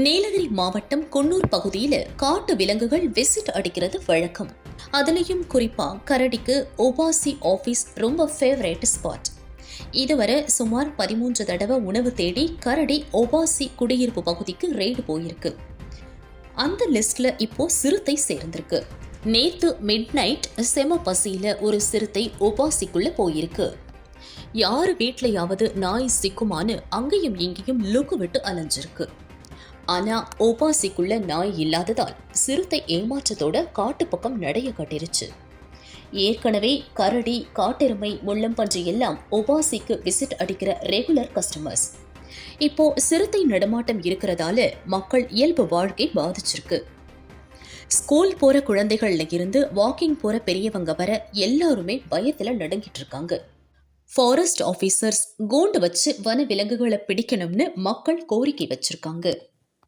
நீலகிரி மாவட்டம் குன்னூர் பகுதியில் காட்டு விலங்குகள் விசிட் அடிக்கிறது வழக்கம். அதுலயும் குறிப்பா கரடிக்கு ஓபாசி ஆபீஸ் ரொம்ப ஃபேவரேட் ஸ்பாட். இதுவரை சுமார் 13 தடவை உணவு தேடி கரடி ஓபாசி குடியிருப்பு பகுதிக்கு ரெய்டு போயிருக்கு. அந்த லிஸ்ட்ல இப்போ சிறுத்தை சேர்ந்திருக்கு. நேத்து மிட் நைட் செம பசியில ஒரு சிறுத்தை ஓபாசிக்குள்ள போயிருக்கு. யாரு வீட்லயாவது நாய் சிக்குமான்னு அங்கேயும் இங்கேயும் லுக்கு விட்டு அலைஞ்சிருக்கு. ஆனா ஓபாசிக்குள்ள நாய் இல்லாததால் சிறுத்தை ஏமாற்றத்தோட காட்டு பக்கம் நடைய கட்டிருச்சு. ஏற்கனவே கரடி, காட்டெருமை, முள்ளம்பன்றி எல்லாம் ஓபாசிக்கு விசிட் அடிக்கிற ரெகுலர் கஸ்டமர்ஸ். இப்போ சிறுத்தை நடமாட்டம் இருக்கிறதால மக்கள் இயல்பு வாழ்க்கை பாதிச்சிருக்கு. ஸ்கூல் போற குழந்தைகள்ல இருந்து வாக்கிங் போற பெரியவங்க வர எல்லாருமே பயத்துல நடுங்கிட்டு இருக்காங்க. ஃபாரஸ்ட் ஆபீசர்ஸ் கூண்டு வச்சு வன விலங்குகளை பிடிக்கணும்னு மக்கள் கோரிக்கை வச்சிருக்காங்க.